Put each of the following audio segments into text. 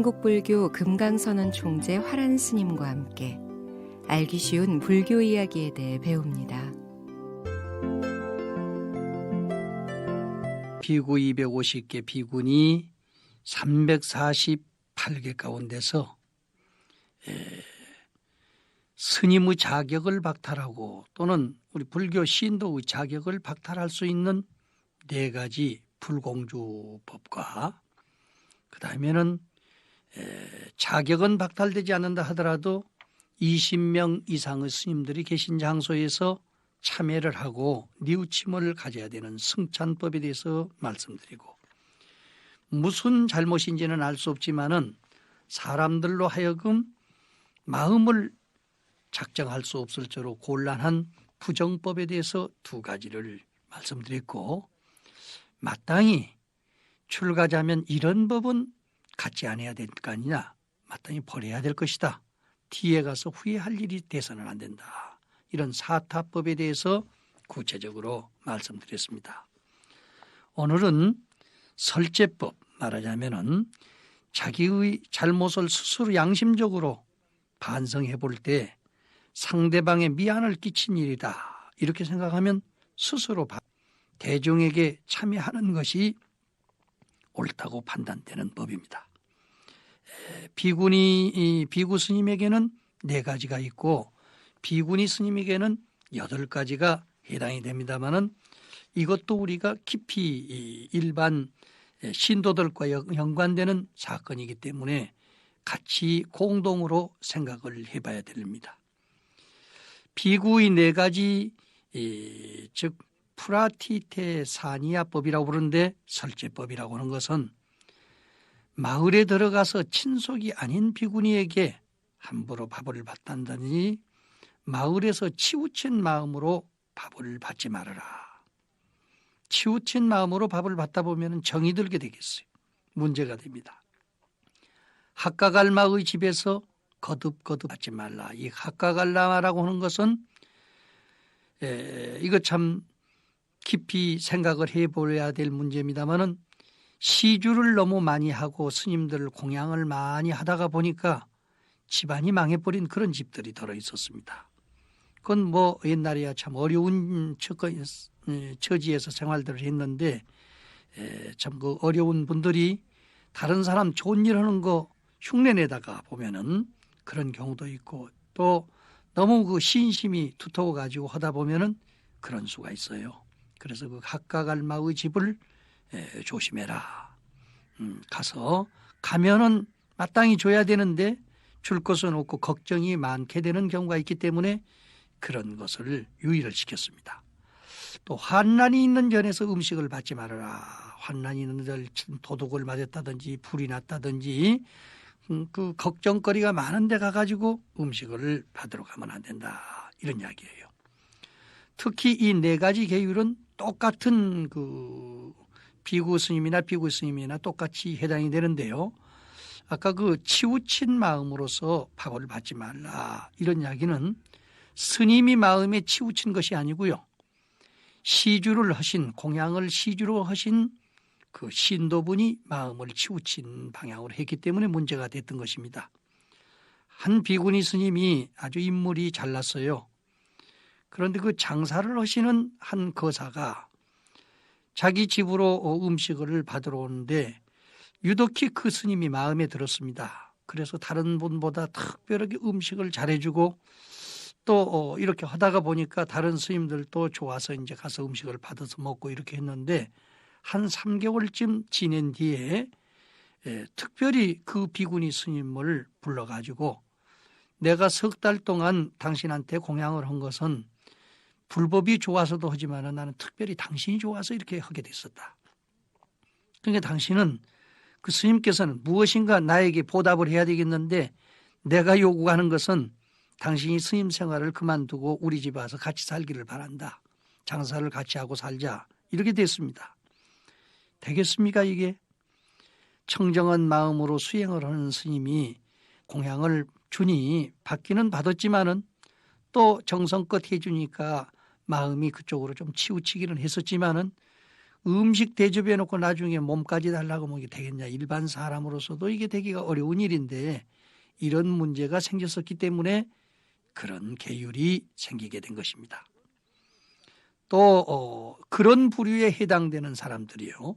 한국불교 금강선언 총재 화란 스님과 함께 알기 쉬운 불교 이야기에 대해 배웁니다. 비구 250개 비군이 348개 가운데서 스님의 자격을 박탈하고 또는 우리 불교 신도의 자격을 박탈할 수 있는 4가지 불공주법과 그 다음에는 자격은 박탈되지 않는다 하더라도 20명 이상의 스님들이 계신 장소에서 참회를 하고 뉘우침을 가져야 되는 승찬법에 대해서 말씀드리고, 무슨 잘못인지는 알 수 없지만은 사람들로 하여금 마음을 작정할 수 없을 정도로 곤란한 부정법에 대해서 2가지를 말씀드렸고, 마땅히 출가자면 이런 법은 갖지 않아야 될 거 아니냐, 마땅히 버려야 될 것이다, 뒤에 가서 후회할 일이 돼서는 안 된다, 이런 사타법에 대해서 구체적으로 말씀드렸습니다. 오늘은 설제법, 말하자면은 자기의 잘못을 스스로 양심적으로 반성해 볼 때 상대방에 미안을 끼친 일이다, 이렇게 생각하면 스스로 대중에게 참여하는 것이 옳다고 판단되는 법입니다. 비구 스님에게는 4가지가 있고 비구니 스님에게는 8가지가 해당이 됩니다마는, 이것도 우리가 깊이 일반 신도들과 연관되는 사건이기 때문에 같이 공동으로 생각을 해봐야 됩니다. 비구의 4가지, 즉 프라티테 사니아법이라고 부르는데, 설제법이라고 하는 것은 마을에 들어가서 친속이 아닌 비구니에게 함부로 밥을 받단다니 마을에서 치우친 마음으로 밥을 받지 말아라. 치우친 마음으로 밥을 받다 보면 정이 들게 되겠어요. 문제가 됩니다. 학가갈마의 집에서 거듭거듭 받지 말라. 이 학가갈마라고 하는 것은 이거 참 깊이 생각을 해보아야 될 문제입니다마는, 시주를 너무 많이 하고 스님들 공양을 많이 하다가 보니까 집안이 망해버린 그런 집들이 들어 있었습니다. 그건 뭐 옛날에야 참 어려운 처지에서 생활들을 했는데, 참 그 어려운 분들이 다른 사람 좋은 일 하는 거 흉내내다가 보면은 그런 경우도 있고, 또 너무 그 신심이 두터워 가지고 하다 보면은 그런 수가 있어요. 그래서 그 학가갈마의 집을 조심해라. 가면은 마땅히 줘야 되는데 줄 것은 없고 걱정이 많게 되는 경우가 있기 때문에 그런 것을 유의를 시켰습니다. 또 환난이 있는 전에서 음식을 받지 말아라. 환난이 있는 전 도둑을 맞았다든지 불이 났다든지 그 걱정거리가 많은 데 가가지고 음식을 받으러 가면 안 된다, 이런 이야기예요. 특히 이 4가지 계율은 똑같은 그 비구 스님이나 비구 스님이나 똑같이 해당이 되는데요. 아까 그 치우친 마음으로서 밥을 받지 말라, 이런 이야기는 스님이 마음에 치우친 것이 아니고요, 시주를 하신, 공양을 시주로 하신 그 신도분이 마음을 치우친 방향으로 했기 때문에 문제가 됐던 것입니다. 한 비구니 스님이 아주 인물이 잘났어요. 그런데 그 장사를 하시는 한 거사가 자기 집으로 음식을 받으러 오는데 유독히 그 스님이 마음에 들었습니다. 그래서 다른 분보다 특별하게 음식을 잘해주고, 또 이렇게 하다가 보니까 다른 스님들도 좋아서 이제 가서 음식을 받아서 먹고 이렇게 했는데, 한 3개월쯤 지낸 뒤에 특별히 그 비구니 스님을 불러가지고, 내가 3달 동안 당신한테 공양을 한 것은 불법이 좋아서도 하지만 나는 특별히 당신이 좋아서 이렇게 하게 됐었다. 그러니까 당신은, 그 스님께서는 무엇인가 나에게 보답을 해야 되겠는데, 내가 요구하는 것은 당신이 스님 생활을 그만두고 우리 집에 와서 같이 살기를 바란다. 장사를 같이 하고 살자. 이렇게 됐습니다. 되겠습니까 이게? 청정한 마음으로 수행을 하는 스님이 공양을 주니 받기는 받았지만은 또 정성껏 해주니까 마음이 그쪽으로 좀 치우치기는 했었지만은 음식 대접해 놓고 나중에 몸까지 달라고 하면 이게 되겠냐. 일반 사람으로서도 이게 되기가 어려운 일인데 이런 문제가 생겼었기 때문에 그런 계율이 생기게 된 것입니다. 또 그런 부류에 해당되는 사람들이요.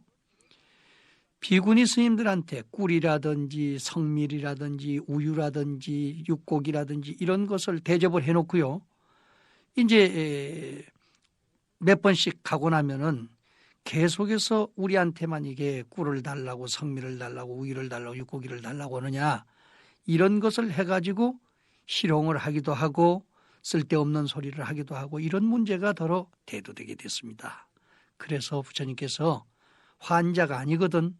비구니 스님들한테 꿀이라든지 성밀이라든지 우유라든지 육고기라든지 이런 것을 대접을 해놓고요. 이제 몇 번씩 가고 나면은 계속해서 우리한테만 이게 꿀을 달라고 성밀을 달라고 우유를 달라고 육고기를 달라고 하느냐 이런 것을 해가지고 희롱을 하기도 하고 쓸데없는 소리를 하기도 하고 이런 문제가 더러 대두되게 됐습니다. 그래서 부처님께서 환자가 아니거든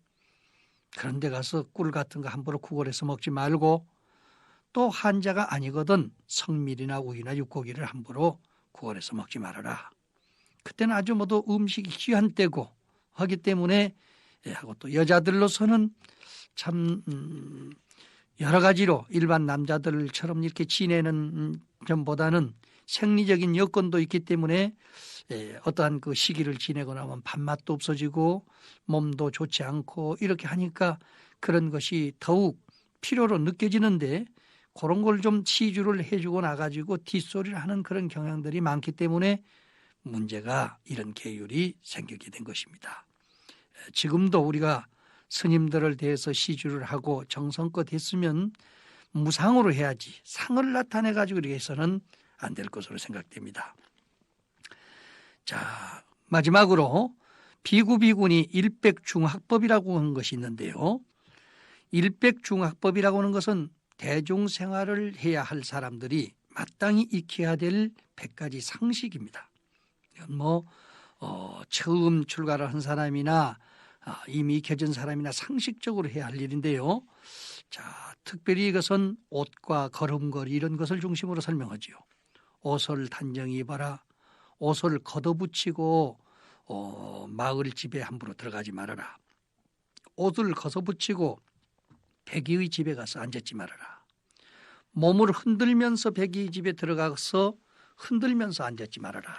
그런 데 가서 꿀 같은 거 함부로 구걸해서 먹지 말고 또 환자가 아니거든 성밀이나 우유나 육고기를 함부로 구걸해서 먹지 말아라. 그때는 아주 모두 음식이 귀한 때고 하기 때문에 하고 또 여자들로서는 참 여러 가지로 일반 남자들처럼 이렇게 지내는 점보다는 생리적인 여건도 있기 때문에 어떠한 그 시기를 지내고 나면 밥맛도 없어지고 몸도 좋지 않고 이렇게 하니까 그런 것이 더욱 필요로 느껴지는데 그런 걸 좀 치주를 해주고 나가지고 뒷소리를 하는 그런 경향들이 많기 때문에 문제가 이런 계율이 생기게 된 것입니다. 지금도 우리가 스님들을 대해서 시주를 하고 정성껏 했으면 무상으로 해야지 상을 나타내 가지고 이렇게 해서는 안 될 것으로 생각됩니다. 자, 마지막으로 비구비군이 일백중학법이라고 하는 것이 있는데요. 일백중학법이라고 하는 것은 대중생활을 해야 할 사람들이 마땅히 익혀야 될 100가지 상식입니다. 처음 출가를 한 사람이나 이미 익혀진 사람이나 상식적으로 해야 할 일인데요. 자, 특별히 이것은 옷과 걸음걸이 이런 것을 중심으로 설명하지요. 옷을 단정히 입어라. 옷을 걷어붙이고 마을 집에 함부로 들어가지 말아라. 옷을 걷어붙이고 백의의 집에 가서 앉았지 말아라. 몸을 흔들면서 백의의 집에 들어가서 흔들면서 앉았지 말아라.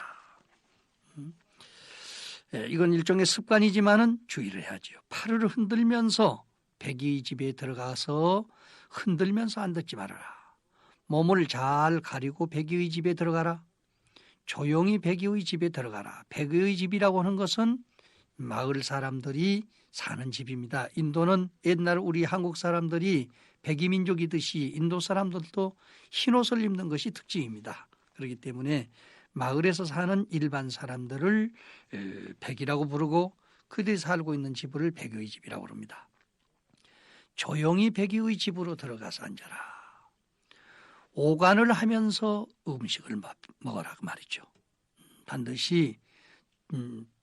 이건 일종의 습관이지만은 주의를 해야지요. 팔을 흔들면서 백의의 집에 들어가서 흔들면서 앉았지 말아라. 몸을 잘 가리고 백의의 집에 들어가라. 조용히 백의의 집에 들어가라. 백의의 집이라고 하는 것은 마을 사람들이 사는 집입니다. 인도는 옛날 우리 한국 사람들이 백의민족이듯이 인도 사람들도 흰옷을 입는 것이 특징입니다. 그렇기 때문에 마을에서 사는 일반 사람들을 백이라고 부르고 그들이 살고 있는 집을 백의의 집이라고 합니다. 조용히 백의의 집으로 들어가서 앉아라. 오간을 하면서 음식을 먹어라 그 말이죠. 반드시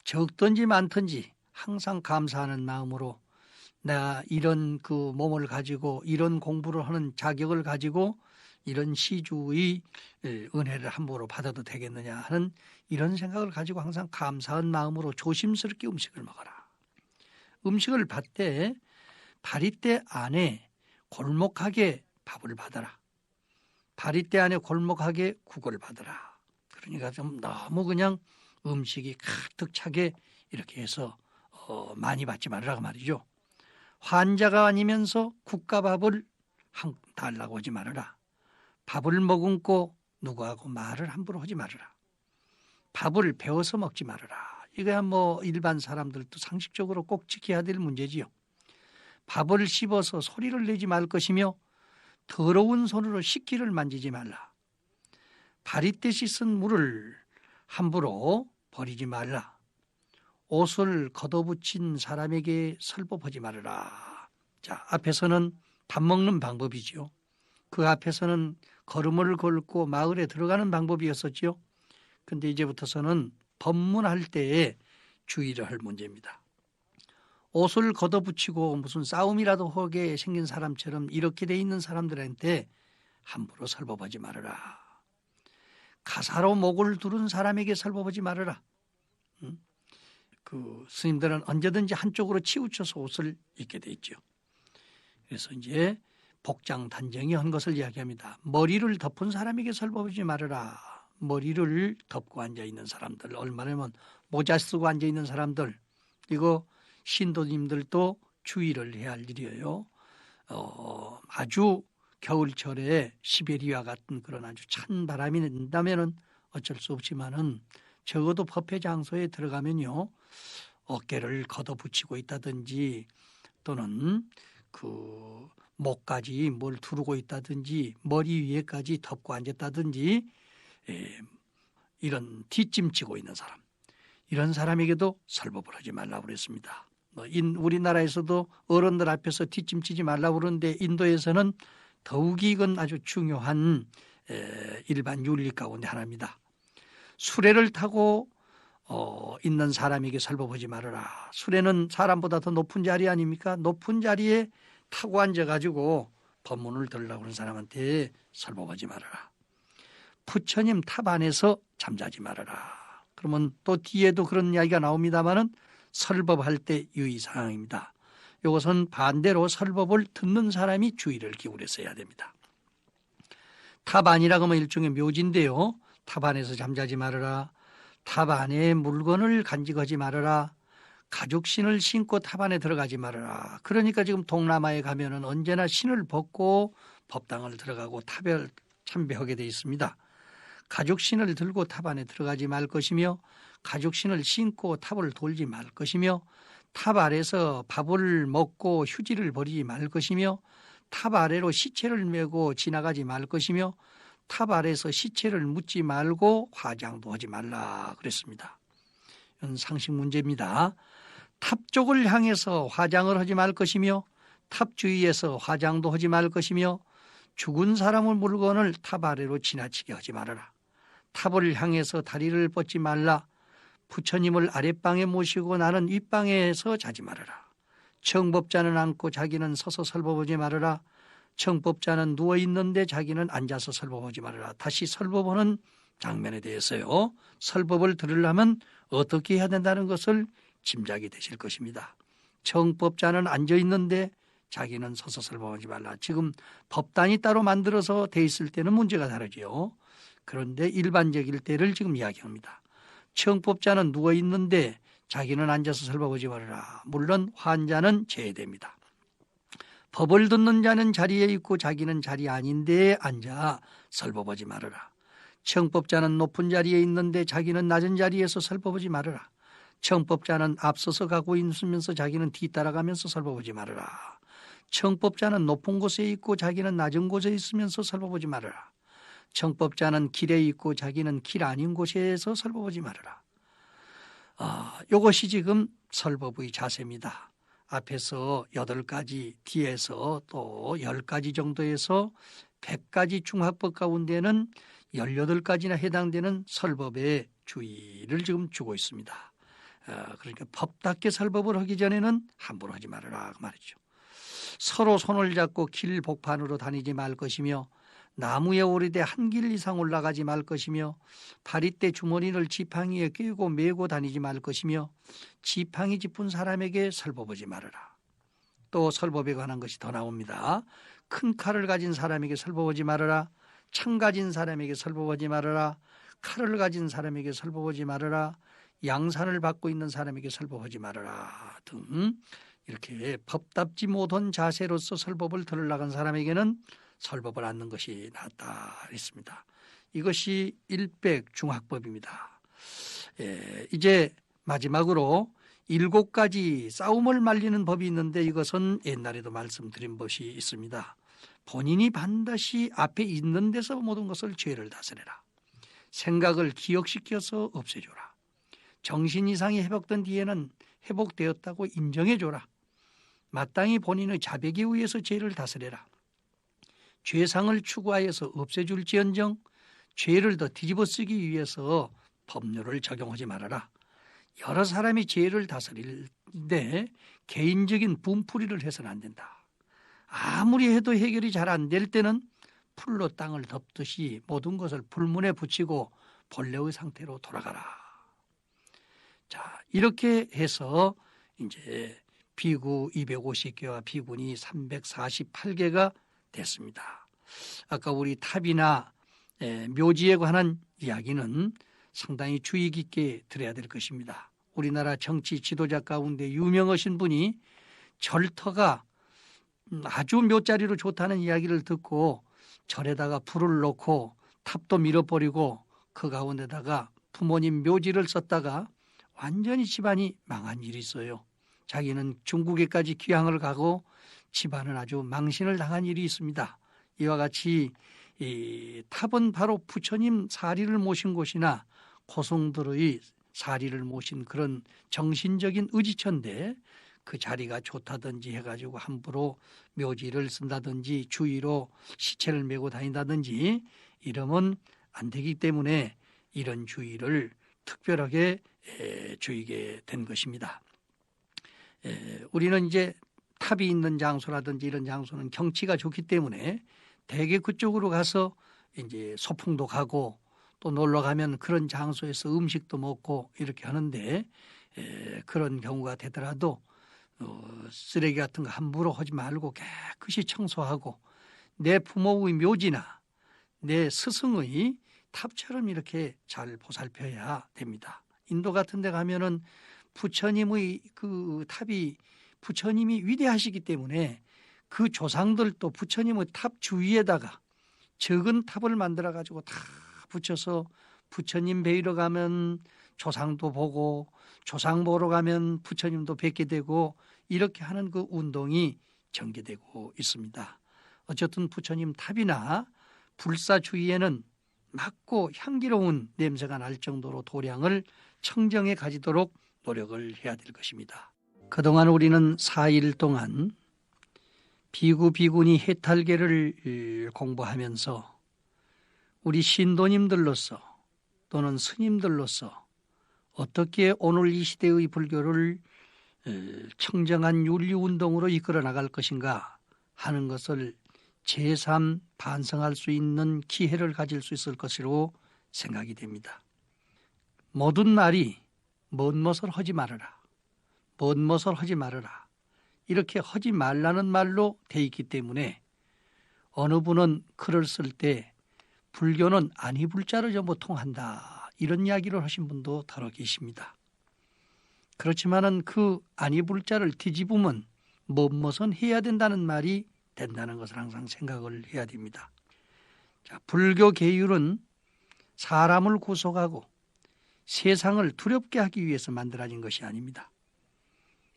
적든지 많든지 항상 감사하는 마음으로 내가 이런 그 몸을 가지고 이런 공부를 하는 자격을 가지고 이런 시주의 은혜를 함부로 받아도 되겠느냐 하는 이런 생각을 가지고 항상 감사한 마음으로 조심스럽게 음식을 먹어라. 음식을 받되 바리떼 안에 골목하게 밥을 받아라. 바리떼 안에 골목하게 국을 받아라. 그러니까 좀 너무 그냥 음식이 가득 차게 이렇게 해서 많이 받지 말으라고 말이죠. 환자가 아니면서 국과 밥을 달라고 하지 말아라. 밥을 머금고 누구하고 말을 함부로 하지 말아라. 밥을 배워서 먹지 말아라. 이거야 일반 사람들도 상식적으로 꼭 지켜야 될 문제지요. 밥을 씹어서 소리를 내지 말 것이며 더러운 손으로 식기를 만지지 말라. 바리떼 씻은 물을 함부로 버리지 말라. 옷을 걷어붙인 사람에게 설법하지 말아라. 자, 앞에서는 밥 먹는 방법이지요. 그 앞에서는 걸음을 걸고 마을에 들어가는 방법이었었지요. 근데 이제부터서는 법문할 때에 주의를 할 문제입니다. 옷을 걷어붙이고 무슨 싸움이라도 하게 생긴 사람처럼 이렇게 돼 있는 사람들한테 함부로 설법하지 말아라. 가사로 목을 두른 사람에게 설법하지 말아라. 그 스님들은 언제든지 한쪽으로 치우쳐서 옷을 입게 돼 있죠. 그래서 이제 복장 단정히 한 것을 이야기합니다. 머리를 덮은 사람에게 설법하지 말아라. 머리를 덮고 앉아 있는 사람들, 얼마나 모자 쓰고 앉아 있는 사람들, 이거 신도님들도 주의를 해야 할 일이에요. 아주 겨울철에 시베리아 같은 그런 아주 찬 바람이 난다면은 어쩔 수 없지만은 적어도 법회 장소에 들어가면요, 어깨를 걷어붙이고 있다든지 또는 그 목까지 뭘 두르고 있다든지 머리 위에까지 덮고 앉았다든지 이런 뒷짐지고 있는 사람, 이런 사람에게도 설법을 하지 말라고 그랬습니다. 우리나라에서도 어른들 앞에서 뒷짐지지 말라고 그러는데 인도에서는 더욱이 이건 아주 중요한 일반 윤리 가운데 하나입니다. 수레를 타고 있는 사람에게 설법하지 말아라. 수레는 사람보다 더 높은 자리 아닙니까? 높은 자리에 타고 앉아가지고 법문을 들으려고 하는 사람한테 설법하지 말아라. 부처님 탑 안에서 잠자지 말아라. 그러면 또 뒤에도 그런 이야기가 나옵니다마는 설법할 때 유의사항입니다. 이것은 반대로 설법을 듣는 사람이 주의를 기울여서 해야 됩니다. 탑 안이라고 하면 일종의 묘지인데요. 탑 안에서 잠자지 말아라. 탑 안에 물건을 간직하지 말아라. 가죽신을 신고 탑 안에 들어가지 말아라. 그러니까 지금 동남아에 가면은 언제나 신을 벗고 법당을 들어가고 탑에 참배하게 되어 있습니다. 가죽신을 들고 탑 안에 들어가지 말 것이며 가죽신을 신고 탑을 돌지 말 것이며 탑 아래서 밥을 먹고 휴지를 버리지 말 것이며 탑 아래로 시체를 메고 지나가지 말 것이며 탑 아래서 시체를 묻지 말고 화장도 하지 말라 그랬습니다. 이건 상식 문제입니다. 탑 쪽을 향해서 화장을 하지 말 것이며 탑 주위에서 화장도 하지 말 것이며 죽은 사람의 물건을 탑 아래로 지나치게 하지 말아라. 탑을 향해서 다리를 뻗지 말라. 부처님을 아랫방에 모시고 나는 윗방에서 자지 말아라. 청법자는 앉고 자기는 서서 설법하지 말아라. 청법자는 누워있는데 자기는 앉아서 설법하지 말아라. 다시 설법하는 장면에 대해서요, 설법을 들으려면 어떻게 해야 된다는 것을 짐작이 되실 것입니다. 청법자는 앉아있는데 자기는 서서 설법하지 말라. 지금 법단이 따로 만들어서 돼 있을 때는 문제가 다르지요. 그런데 일반적일 때를 지금 이야기합니다. 청법자는 누워있는데 자기는 앉아서 설법하지 말아라. 물론 환자는 제외됩니다. 법을 듣는 자는 자리에 있고 자기는 자리 아닌데 앉아 설법하지 말아라. 청법자는 높은 자리에 있는데 자기는 낮은 자리에서 설법하지 말아라. 청법자는 앞서서 가고 있으면서 자기는 뒤따라가면서 설법하지 말아라. 청법자는 높은 곳에 있고 자기는 낮은 곳에 있으면서 설법하지 말아라. 청법자는 길에 있고 자기는 길 아닌 곳에서 설법하지 말아라. 이것이 지금 설법의 자세입니다. 앞에서 8가지, 뒤에서 또 10가지 정도에서 100가지 중학법 가운데는 18가지나 해당되는 설법의 주의를 지금 주고 있습니다. 그러니까 법답게 설법을 하기 전에는 함부로 하지 말아라 그 말이죠. 서로 손을 잡고 길 복판으로 다니지 말 것이며 나무에 오르되 한 길 이상 올라가지 말 것이며 바리떼 주머니를 지팡이에 끼고 메고 다니지 말 것이며 지팡이 짚은 사람에게 설법하지 말아라. 또 설법에 관한 것이 더 나옵니다. 큰 칼을 가진 사람에게 설법하지 말아라. 창 가진 사람에게 설법하지 말아라. 칼을 가진 사람에게 설법하지 말아라. 양산을 받고 있는 사람에게 설법하지 말아라 등 이렇게 법답지 못한 자세로서 설법을 들으려고 한 사람에게는 설법을 않는 것이 낫다 했습니다. 이것이 일백 중학법입니다. 이제 마지막으로 7가지 싸움을 말리는 법이 있는데 이것은 옛날에도 말씀드린 것이 있습니다. 본인이 반드시 앞에 있는 데서 모든 것을 죄를 다스려라. 생각을 기억시켜서 없애줘라. 정신 이상이 회복된 뒤에는 회복되었다고 인정해줘라. 마땅히 본인의 자백에 의해서 죄를 다스려라. 죄상을 추구하여서 없애줄지언정 죄를 더 뒤집어쓰기 위해서 법률을 적용하지 말아라. 여러 사람이 죄를 다스릴때 개인적인 분풀이를 해서는 안 된다. 아무리 해도 해결이 잘 안 될 때는 풀로 땅을 덮듯이 모든 것을 불문에 붙이고 본래의 상태로 돌아가라. 자, 이렇게 해서 이제 비구 250개와 비구니 348개가 됐습니다. 아까 우리 탑이나 묘지에 관한 이야기는 상당히 주의 깊게 들어야 될 것입니다. 우리나라 정치 지도자 가운데 유명하신 분이 절터가 아주 묘자리로 좋다는 이야기를 듣고 절에다가 불을 놓고 탑도 밀어버리고 그 가운데다가 부모님 묘지를 썼다가 완전히 집안이 망한 일이 있어요. 자기는 중국에까지 귀향을 가고 집안은 아주 망신을 당한 일이 있습니다. 이와 같이 이 탑은 바로 부처님 사리를 모신 곳이나 고승들의 사리를 모신 그런 정신적인 의지처인데 그 자리가 좋다든지 해가지고 함부로 묘지를 쓴다든지 주위로 시체를 메고 다닌다든지 이러면 안 되기 때문에 이런 주의를 특별하게 주의게 된 것입니다. 우리는 이제 탑이 있는 장소라든지 이런 장소는 경치가 좋기 때문에 대개 그쪽으로 가서 이제 소풍도 가고 또 놀러 가면 그런 장소에서 음식도 먹고 이렇게 하는데 그런 경우가 되더라도 쓰레기 같은 거 함부로 하지 말고 깨끗이 청소하고 내 부모의 묘지나 내 스승의 탑처럼 이렇게 잘 보살펴야 됩니다. 인도 같은 데 가면은 부처님의 그 탑이 부처님이 위대하시기 때문에 그 조상들도 부처님의 탑 주위에다가 적은 탑을 만들어 가지고 다 붙여서 부처님 뵈러 가면 조상도 보고 조상 보러 가면 부처님도 뵙게 되고 이렇게 하는 그 운동이 전개되고 있습니다. 어쨌든 부처님 탑이나 불사 주위에는 맑고 향기로운 냄새가 날 정도로 도량을 청정해 가지도록 노력을 해야 될 것입니다. 그동안 우리는 4일 동안 비구비구니 해탈계를 공부하면서 우리 신도님들로서 또는 스님들로서 어떻게 오늘 이 시대의 불교를 청정한 윤리운동으로 이끌어 나갈 것인가 하는 것을 제3 반성할 수 있는 기회를 가질 수 있을 것으로 생각이 됩니다. 모든 말이 뭔 멋을 하지 말아라. 뭔 멋을 하지 말아라. 이렇게 하지 말라는 말로 돼 있기 때문에 어느 분은 글을 쓸 때 불교는 아니불자를 전부 통한다. 이런 이야기를 하신 분도 더러 계십니다. 그렇지만은 그 아니불자를 뒤집으면 무엇은 해야 된다는 말이 된다는 것을 항상 생각을 해야 됩니다. 자, 불교 계율은 사람을 구속하고 세상을 두렵게 하기 위해서 만들어진 것이 아닙니다.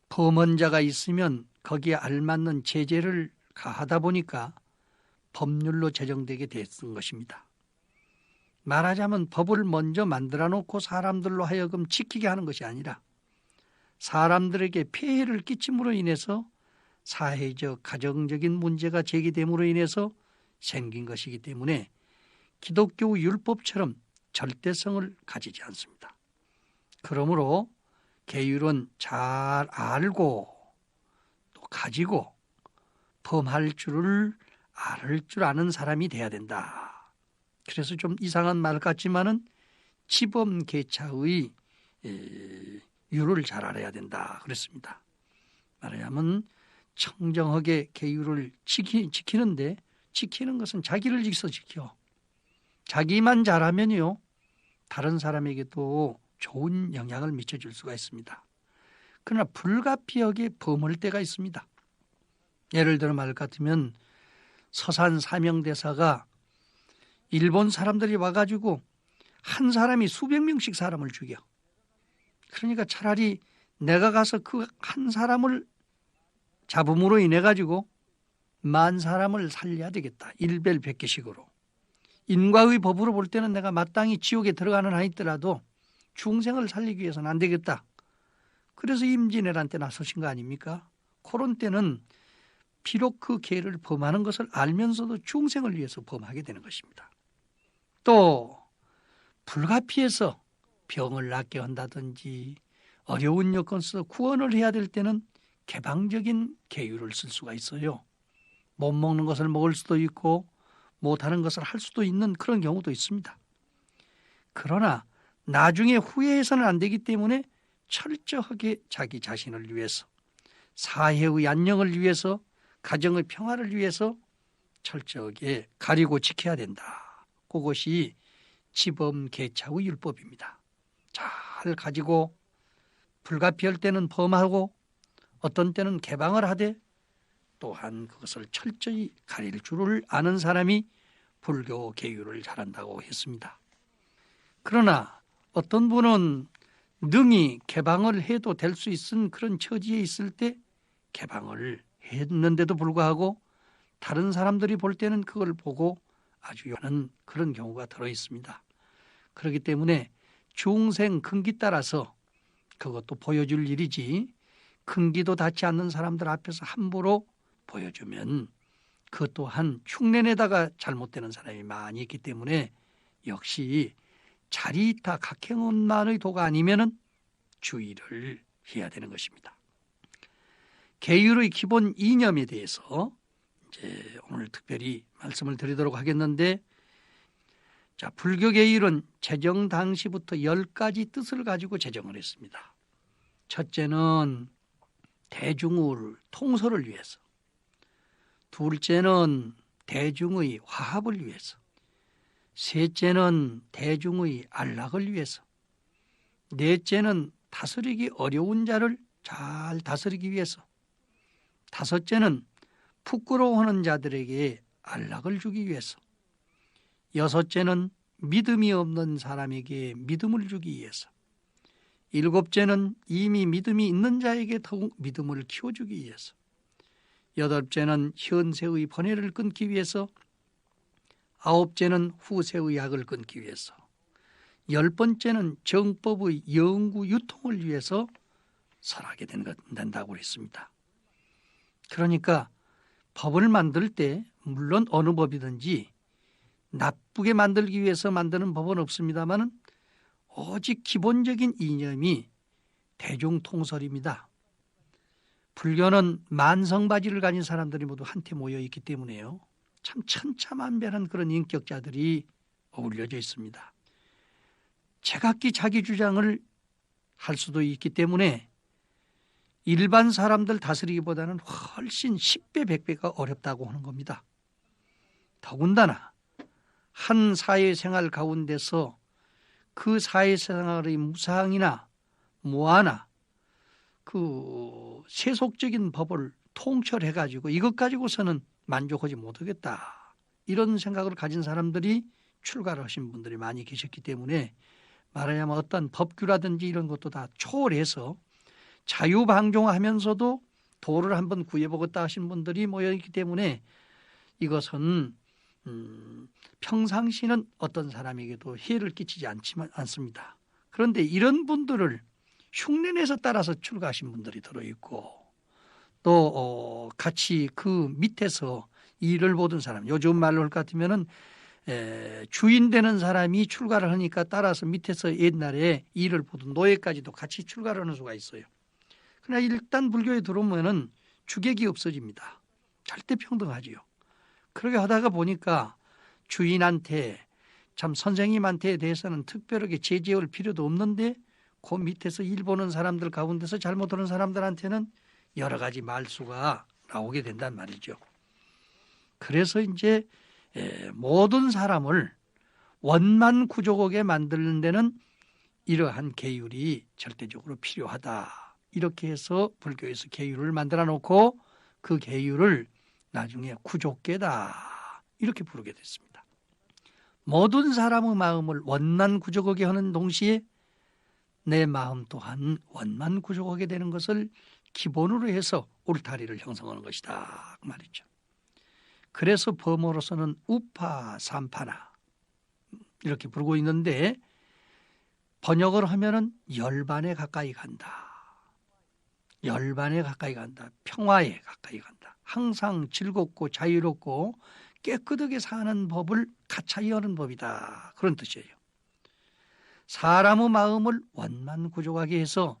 범한 자가 있으면 거기에 알맞는 제재를 가하다 보니까 법률로 제정되게 됐던 것입니다. 말하자면 법을 먼저 만들어 놓고 사람들로 하여금 지키게 하는 것이 아니라 사람들에게 폐해를 끼침으로 인해서 사회적, 가정적인 문제가 제기됨으로 인해서 생긴 것이기 때문에 기독교 율법처럼 절대성을 가지지 않습니다. 그러므로 계율은 잘 알고 또 가지고 범할 줄을 알 줄 아는 사람이 돼야 된다. 그래서 좀 이상한 말 같지만은 치범계차의 율을 잘 알아야 된다 그랬습니다. 말하자면 청정하게 계율을 지키는데 지키는 것은 자기를 위해서 지켜. 자기만 잘하면요 다른 사람에게도 좋은 영향을 미쳐줄 수가 있습니다. 그러나 불가피하게 범할 때가 있습니다. 예를 들어 말 같으면 서산 사명대사가 일본 사람들이 와가지고 한 사람이 수백 명씩 사람을 죽여. 그러니까 차라리 내가 가서 그 한 사람을 잡음으로 인해 가지고 만 사람을 살려야 되겠다. 일별백계식으로. 인과의 법으로 볼 때는 내가 마땅히 지옥에 들어가는 한 있더라도 중생을 살리기 위해서는 안 되겠다. 그래서 임진왜란 나서신 거 아닙니까? 그런 때는 비록 그 죄를 범하는 것을 알면서도 중생을 위해서 범하게 되는 것입니다. 또 불가피해서 병을 낫게 한다든지 어려운 여건에서 구원을 해야 될 때는 개방적인 계율을 쓸 수가 있어요. 못 먹는 것을 먹을 수도 있고 못하는 것을 할 수도 있는 그런 경우도 있습니다. 그러나 나중에 후회해서는 안 되기 때문에 철저하게 자기 자신을 위해서 사회의 안녕을 위해서 가정의 평화를 위해서 철저하게 가리고 지켜야 된다. 그것이 지범계차의 율법입니다. 잘 가지고 불가피할 때는 범하고 어떤 때는 개방을 하되 또한 그것을 철저히 가릴 줄을 아는 사람이 불교 계율을 잘한다고 했습니다. 그러나 어떤 분은 능히 개방을 해도 될 수 있은 그런 처지에 있을 때 개방을 했는데도 불구하고 다른 사람들이 볼 때는 그걸 보고 아주 하는 그런 경우가 들어 있습니다. 그렇기 때문에 중생 근기 따라서 그것도 보여줄 일이지 근기도 닿지 않는 사람들 앞에서 함부로 보여주면 그 또한 흉내내다가 잘못되는 사람이 많이 있기 때문에 역시 자리이타 각행원만의 도가 아니면은 주의를 해야 되는 것입니다. 계율의 기본 이념에 대해서 이제 오늘 특별히 말씀을 드리도록 하겠는데, 자, 불교 계율은 제정 당시부터 10가지 뜻을 가지고 제정을 했습니다. 첫째는 대중을 통솔을 위해서, 둘째는 대중의 화합을 위해서, 셋째는 대중의 안락을 위해서, 넷째는 다스리기 어려운 자를 잘 다스리기 위해서, 다섯째는 부끄러워하는 자들에게 안락을 주기 위해서, 여섯째는 믿음이 없는 사람에게 믿음을 주기 위해서, 일곱째는 이미 믿음이 있는 자에게 더욱 믿음을 키워주기 위해서, 여덟째는 현세의 번뇌를 끊기 위해서, 아홉째는 후세의 약을 끊기 위해서, 10번째는 정법의 영구 유통을 위해서 설하게 된다고 했습니다. 그러니까 법을 만들 때 물론 어느 법이든지 나쁘게 만들기 위해서 만드는 법은 없습니다만 오직 기본적인 이념이 대중통솔입니다. 불교는 만성바지를 가진 사람들이 모두 한테 모여 있기 때문에요. 참 천차만별한 그런 인격자들이 어울려져 있습니다. 제각기 자기 주장을 할 수도 있기 때문에 일반 사람들 다스리기보다는 훨씬 10배, 100배가 어렵다고 하는 겁니다. 더군다나 한 사회생활 가운데서 그 사회생활의 무상이나 무아나 그 세속적인 법을 통철해가지고 이것 가지고서는 만족하지 못하겠다, 이런 생각을 가진 사람들이 출가를 하신 분들이 많이 계셨기 때문에 말하자면 어떤 법규라든지 이런 것도 다 초월해서 자유방종하면서도 도를 한번 구해보겠다 하신 분들이 모여있기 때문에 이것은 평상시는 어떤 사람에게도 해를 끼치지 않습니다. 그런데 이런 분들을 흉내내서 따라서 출가하신 분들이 들어있고 또 같이 그 밑에서 일을 보던 사람, 요즘 말로 할 것 같으면은 주인 되는 사람이 출가를 하니까 따라서 밑에서 옛날에 일을 보던 노예까지도 같이 출가를 하는 수가 있어요. 그러나 일단 불교에 들어오면은 주객이 없어집니다. 절대 평등하지요. 그렇게 하다가 보니까 주인한테 참 선생님한테 대해서는 특별하게 제지할 필요도 없는데 그 밑에서 일 보는 사람들 가운데서 잘못하는 사람들한테는 여러 가지 말수가 나오게 된단 말이죠. 그래서 이제 모든 사람을 원만 구조하게 만드는 데는 이러한 계율이 절대적으로 필요하다. 이렇게 해서 불교에서 계율을 만들어 놓고 그 계율을 나중에 구족계다 이렇게 부르게 됐습니다. 모든 사람의 마음을 원만 구족하게 하는 동시에 내 마음 또한 원만 구족하게 되는 것을 기본으로 해서 울타리를 형성하는 것이다 그 말이죠. 그래서 범어로서는 우파 삼파나 이렇게 부르고 있는데 번역을 하면은 열반에 가까이 간다. 열반에 가까이 간다. 평화에 가까이 간다. 항상 즐겁고 자유롭고 깨끗하게 사는 법을 가차히 하는 법이다. 그런 뜻이에요. 사람의 마음을 원만구족하게 해서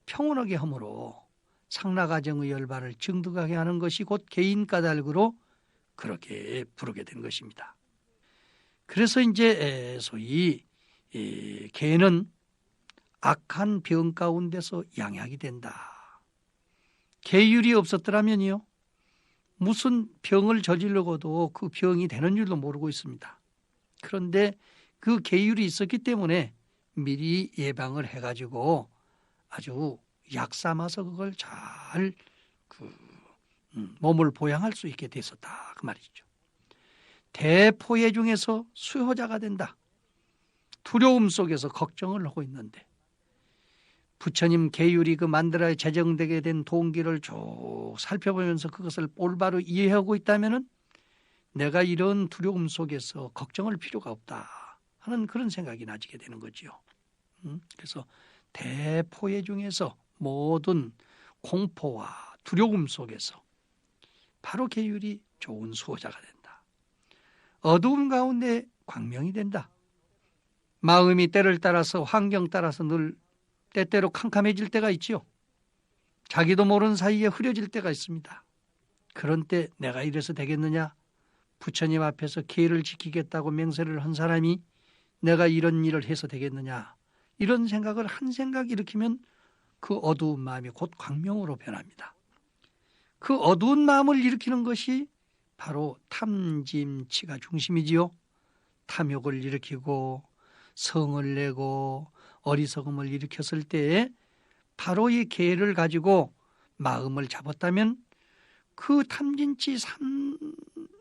평온하게 함으로 상라가정의 열반을 증득하게 하는 것이 곧 개인까닭으로 그렇게 부르게 된 것입니다. 그래서 이제 소위 개는 악한 병 가운데서 양약이 된다. 계율이 없었더라면요 무슨 병을 저지르고도 그 병이 되는 줄도 모르고 있습니다. 그런데 그 계율이 있었기 때문에 미리 예방을 해가지고 아주 약 삼아서 그걸 잘 몸을 보양할 수 있게 됐었다 그 말이죠. 대포해 중에서 수효자가 된다. 두려움 속에서 걱정을 하고 있는데 부처님 계율이 그 만들어야 제정되게 된 동기를 쭉 살펴보면서 그것을 올바로 이해하고 있다면은 내가 이런 두려움 속에서 걱정할 필요가 없다 하는 그런 생각이 나지게 되는 거지요. 그래서 대포해 중에서 모든 공포와 두려움 속에서 바로 계율이 좋은 수호자가 된다. 어두움 가운데 광명이 된다. 마음이 때를 따라서 환경 따라서 늘 때때로 캄캄해질 때가 있지요. 자기도 모르는 사이에 흐려질 때가 있습니다. 그런 때 내가 이래서 되겠느냐? 부처님 앞에서 계를 지키겠다고 맹세를 한 사람이 내가 이런 일을 해서 되겠느냐? 이런 생각을 한 생각 일으키면 그 어두운 마음이 곧 광명으로 변합니다. 그 어두운 마음을 일으키는 것이 바로 탐짐치가 중심이지요. 탐욕을 일으키고 성을 내고 어리석음을 일으켰을 때에 바로 이 계를 가지고 마음을 잡았다면 그 탐진치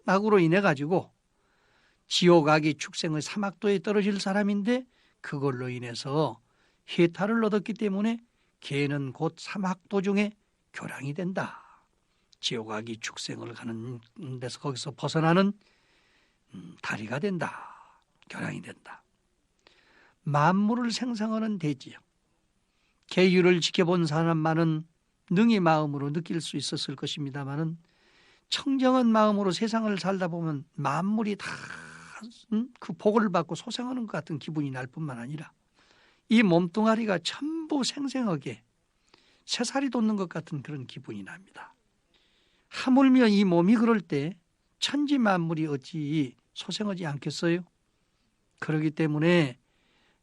삼낙으로 인해 가지고 지옥악이 축생의 사막도에 떨어질 사람인데 그걸로 인해서 해탈을 얻었기 때문에 계는 곧 사막도 중에 교량이 된다. 지옥악이 축생을 가는 데서 거기서 벗어나는 다리가 된다. 교량이 된다. 만물을 생성하는 대지요. 계율을 지켜본 사람만은 능히 마음으로 느낄 수 있었을 것입니다마는 청정한 마음으로 세상을 살다 보면 만물이 다 그 복을 받고 소생하는 것 같은 기분이 날 뿐만 아니라 이 몸뚱아리가 전부 생생하게 새살이 돋는 것 같은 그런 기분이 납니다. 하물며 이 몸이 그럴 때 천지 만물이 어찌 소생하지 않겠어요? 그렇기 때문에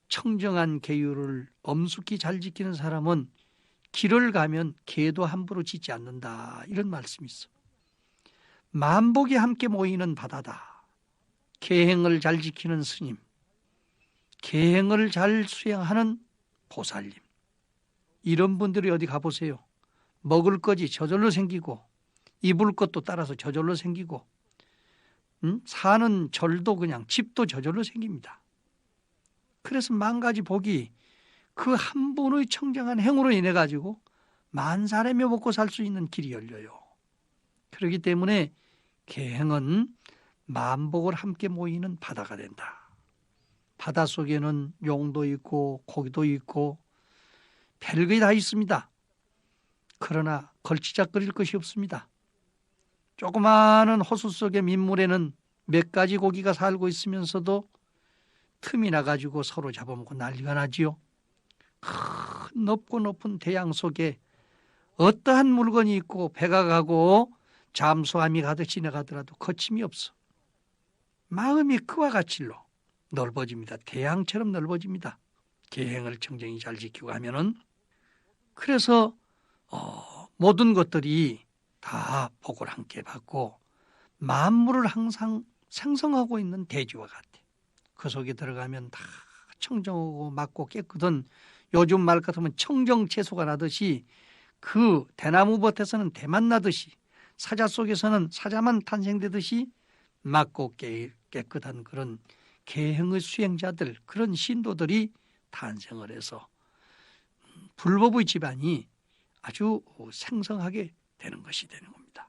청정한 계율을 엄숙히 잘 지키는 사람은 길을 가면 개도 함부로 짖지 않는다. 이런 말씀이 있어. 만복이 함께 모이는 바다다. 계행을 잘 지키는 스님, 계행을 잘 수행하는 보살님, 이런 분들이 어디 가보세요. 먹을 것이 저절로 생기고 입을 것도 따라서 저절로 생기고 사는 절도 그냥 집도 저절로 생깁니다. 그래서 만 가지 복이 그 한 분의 청정한 행으로 인해 가지고 만 사람이 먹고 살 수 있는 길이 열려요. 그렇기 때문에 계행은 만복을 함께 모이는 바다가 된다. 바다 속에는 용도 있고 고기도 있고 별게 다 있습니다. 그러나 걸치작거릴 것이 없습니다. 조그마한 호수 속의 민물에는 몇 가지 고기가 살고 있으면서도 틈이 나가지고 서로 잡아먹고 난리가 나지요. 큰 높고 높은 대양 속에 어떠한 물건이 있고 배가 가고 잠수함이 가듯 지나가더라도 거침이 없어. 마음이 그와 같이로 넓어집니다. 대양처럼 넓어집니다. 계행을 청정히 잘 지키고 하면은. 그래서 모든 것들이 다 복을 함께 받고 만물을 항상 생성하고 있는 대지와 같아. 그 속에 들어가면 다 청정하고 맑고 깨끗한, 요즘 말 같으면 청정채소가 나듯이 그 대나무밭에서는 대맛 나듯이 사자 속에서는 사자만 탄생되듯이 맑고 깨끗한 그런 계행의 수행자들, 그런 신도들이 탄생을 해서 불법의 집안이 아주 생성하게 되는 것이 되는 겁니다.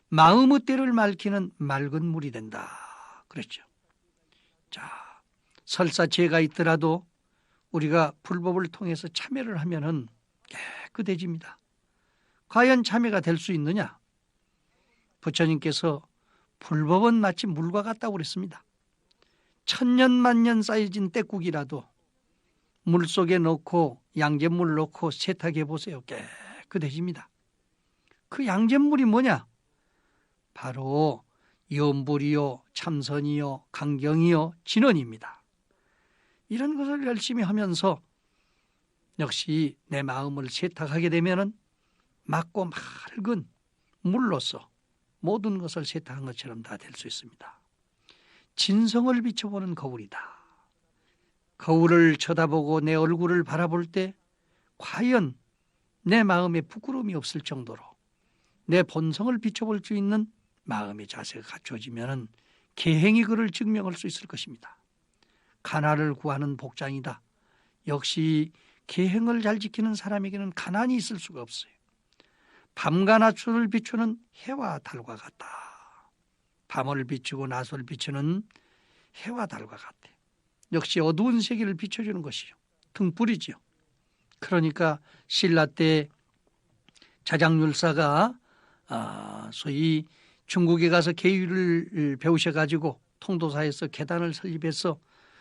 마음의 때를 맑히는 맑은 물이 된다 그랬죠. 자, 설사 죄가 있더라도 우리가 불법을 통해서 참여를 하면은 깨끗해집니다. 과연 참여가 될 수 있느냐? 부처님께서 불법은 마치 물과 같다고 그랬습니다. 천년 만년 쌓여진 떼국이라도 물속에 넣고 양잿물 넣고 세탁해 보세요. 깨끗해집니다. 그 양잿물이 뭐냐? 바로 염불이요, 참선이요, 강경이요, 진언입니다. 이런 것을 열심히 하면서 역시 내 마음을 세탁하게 되면은 맑고 맑은 물로서 모든 것을 세탁한 것처럼 다 될 수 있습니다. 진성을 비춰보는 거울이다. 거울을 쳐다보고 내 얼굴을 바라볼 때 과연 내 마음에 부끄러움이 없을 정도로 내 본성을 비춰볼 수 있는 마음의 자세가 갖춰지면 계행이 그를 증명할 수 있을 것입니다. 가난을 구하는 복장이다. 역시 계행을 잘 지키는 사람에게는 가난이 있을 수가 없어요. 밤과 낮을 비추는 해와 달과 같다. 밤을 비추고 낮을 비추는 해와 달과 같아. 역시 어두운 세계를 비춰주는 것이요. 등불이지요. 그러니까 신라 때 자장률사가 소위 중국에 가서 계율을 배우셔가지고 통도사에서 계단을 설립해서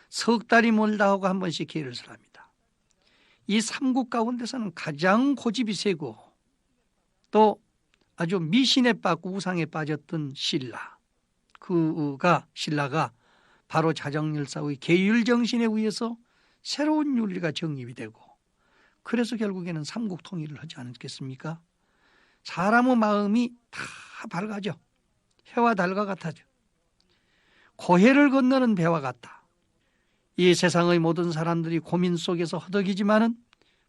석 달이 멀다 하고 한 번씩 계율을 설합니다. 이 삼국 가운데서는 가장 고집이 세고 또 아주 미신에 빠고 우상에 빠졌던 신라가 바로 자정열사의 계율 정신에 의해서 새로운 윤리가 정립이 되고 그래서 결국에는 삼국 통일을 하지 않았겠습니까? 사람의 마음이 다 밝아져. 해와 달과 같아져. 고해를 건너는 배와 같다. 이 세상의 모든 사람들이 고민 속에서 허덕이지만은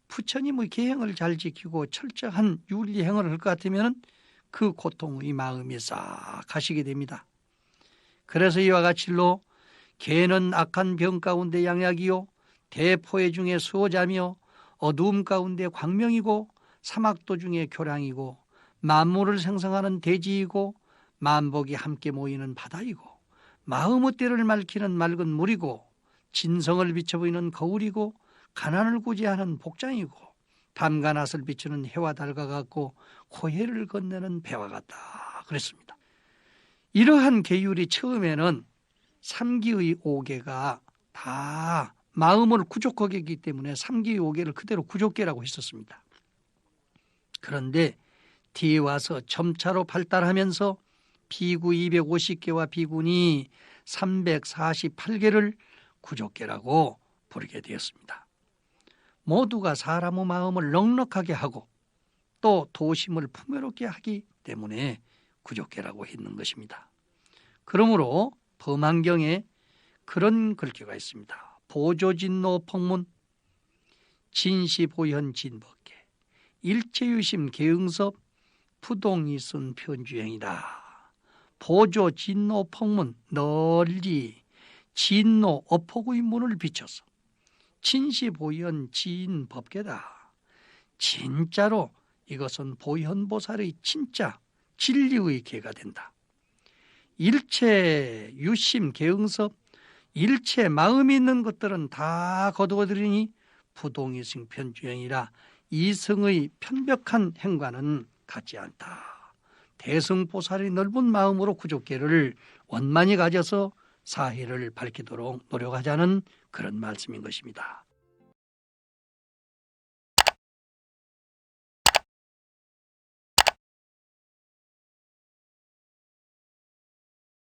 부처님의 계행을 잘 지키고 철저한 윤리 행을 할 것 같으면 그 고통의 마음이 싹 가시게 됩니다. 그래서 이와 같이로 개는 악한 병 가운데 양약이요 대포해 중에 수호자며 어두움 가운데 광명이고 사막도 중에 교량이고 만물을 생성하는 대지이고 만복이 함께 모이는 바다이고 마음의 때를 맑히는 맑은 물이고 진성을 비춰 보이는 거울이고 가난을 구제하는 복장이고 밤과 낮을 비추는 해와 달과 같고 고해를 건너는 배와 같다 그랬습니다. 이러한 계율이 처음에는 삼기의 오계가 다 마음을 구족하게 했기 때문에 삼기의 오계를 그대로 구족계라고 했었습니다. 그런데 뒤에 와서 점차로 발달하면서 비구 250개와 비군이 348개를 구족계라고 부르게 되었습니다. 모두가 사람의 마음을 넉넉하게 하고 또 도심을 풍요롭게 하기 때문에 구족계라고 했는 것입니다. 그러므로 범안경에 그런 글귀가 있습니다. 보조진노 폭문 진시보현 진법계 일체유심 계응섭 푸동이순 편주행이다. 보조 진노 폭문 널리 진노 어폭의 문을 비춰서 진시보현 진법계다. 진짜로 이것은 보현보살의 진짜 진리의 계가 된다. 일체 유심 계응섭 일체 마음이 있는 것들은 다 거두어들이니 부동이승 편주행이라 이승의 편벽한 행과는 같지 않다. 대승보살의 넓은 마음으로 구족계를 원만히 가져서 사해를 밝히도록 노력하자는 그런 말씀인 것입니다.